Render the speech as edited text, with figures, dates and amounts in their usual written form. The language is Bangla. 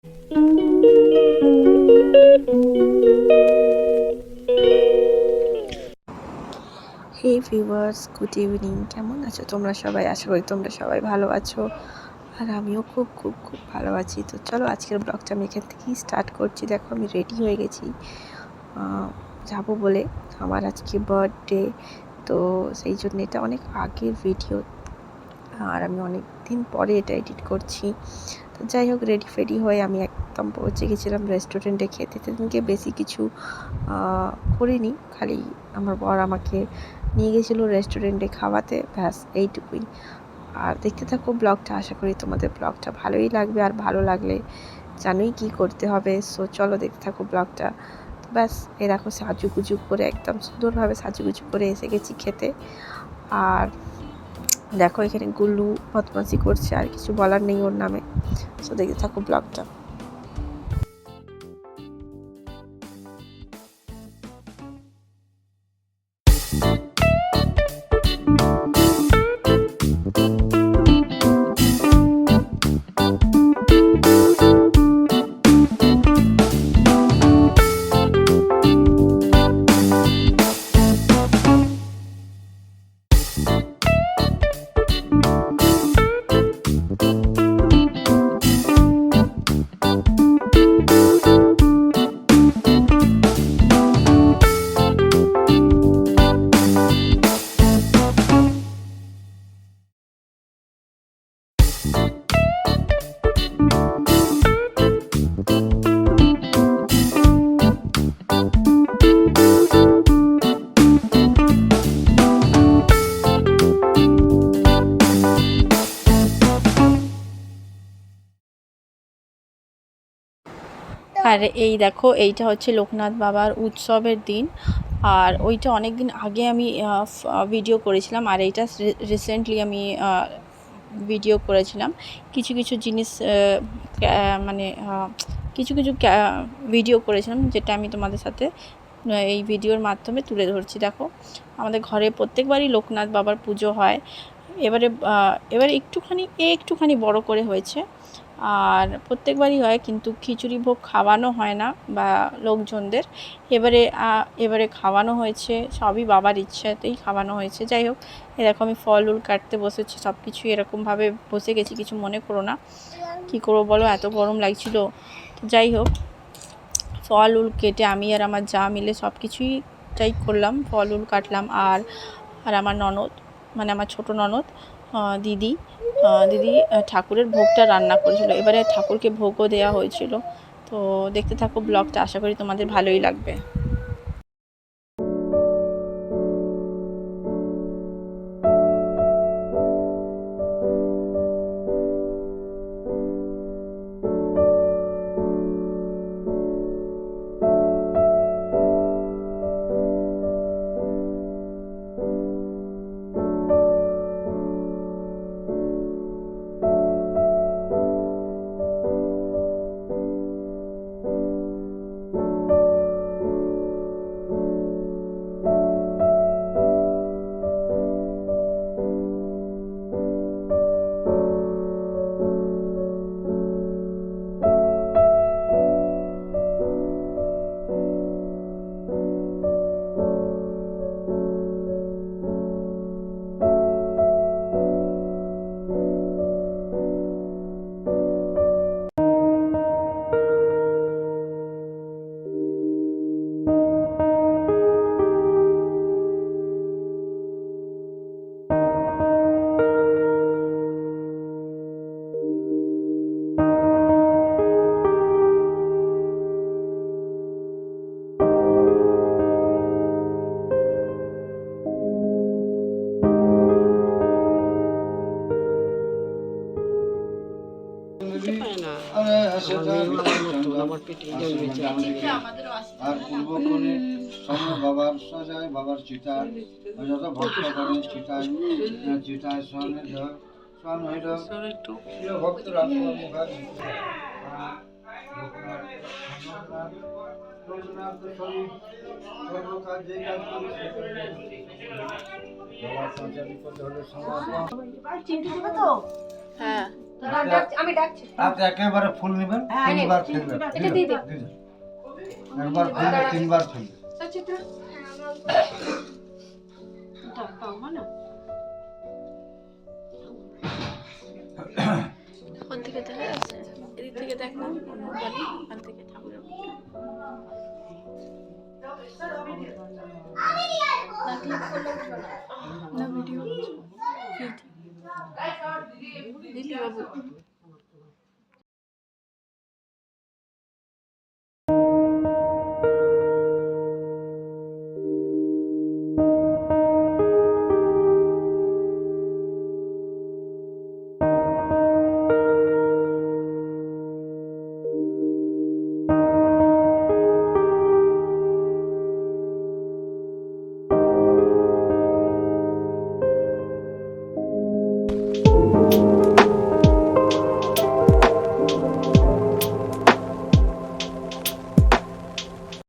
হে ভিউয়ার্স, গুড ইভিনিং। কেমন আছো তোমরা সবাই? আশা করি তোমরা সবাই ভালো আছো, আর আমিও খুব খুব খুব ভালো আছি। তো চলো আজকের ব্লগটা আমি এখান থেকেই স্টার্ট করছি। দেখো আমি রেডি হয়ে গেছি যাবো বলে। আমার আজকে বার্থডে, তো সেই জন্য এটা অনেক আগের ভিডিও, আর আমি অনেক দিন পরে এটা এডিট করছি। তো যাই হোক, রেডি ফেডি হয়ে আমি একদম পৌঁছে গেছিলাম রেস্টুরেন্টে খেতে। সেদিনকে বেশি কিছু করিনি, খালি আমার বর আমাকে নিয়ে গেছিলো রেস্টুরেন্টে খাওয়াতে, ব্যাস এইটুকুই। আর দেখতে থাকো ব্লগটা, আশা করি তোমাদের ব্লগটা ভালোই লাগবে, আর ভালো লাগলে জানোই কি করতে হবে। সো চলো দেখতে থাকো ব্লগটা। তো ব্যাস এ দেখো সাজুগুজু করে, একদম সুন্দরভাবে সাজুগুজু করে এসে গেছি খেতে। আর দেখো এখানে গুল্লু বদমাশি করছে, আর কিছু বলার নেই ওর নামে। সো দেখতে থাকো ব্লগটা। আর এই দেখো, এইটা হচ্ছে লোকনাথ বাবার উৎসবের দিন, আর ওইটা অনেক দিন আগে আমি ভিডিও করেছিলাম, আর এইটা রিসেন্টলি আমি ভিডিও করেছিলাম। কিছু কিছু জিনিস মানে কিছু কিছু ভিডিও করেছিলাম, যেটা আমি তোমাদের সাথে এই ভিডিওর মাধ্যমে তুলে ধরছি। দেখো আমাদের ঘরে প্রত্যেকবারই লোকনাথ বাবার পুজো হয়। এবারে একটুখানি বড় করে হয়েছে, আর প্রত্যেকবারই হয়, কিন্তু খিচুড়ি ভোগ খাওয়ানো হয় না বা লোকজনদের। এবারে খাওয়ানো হয়েছে, সবই বাবার ইচ্ছাতেই খাওয়ানো হয়েছে। যাই হোক, এরকম আমি ফল উল কাটতে বসেছি, সব কিছুই এরকমভাবে বসে গেছি, কিছু মনে করো না। কী করবো বলো, এত গরম লাগছিল। তো যাই হোক, ফল উল কেটে আমি আর আমার যা মিলে সব কিছুই যাই করলাম, ফল উল কাটলাম। আর আমার ননদ, মানে আমার ছোটো ননদ দিদি ঠাকুরের ভোগটা রান্না করেছিল। এবারে ঠাকুরকে ভোগও দেওয়া হয়েছিল। তো দেখতে থাকো ব্লগটা, আশা করি তোমাদের ভালোই লাগবে। আর পূর্বক্ষণে বাবার সাজায়, বাবার চিতা যত ভক্ত করে চিতায় চিতায় স্নান হইল ভক্তরা হ্যাঁ আমি ডাকছি। আপনি একেবারে ফুল নেবেন, তিনবার ফেলবেন। এটা দিয়ে দিন। একবার ফেললে তিনবার ফেলবেন। সচিত্রা দাও না। ওখান থেকে দেখা যাচ্ছে, এদিক থেকে দেখ না, বাড়ি ওখান থেকে ঠাকুরের না ভিডিও দিদি বাবু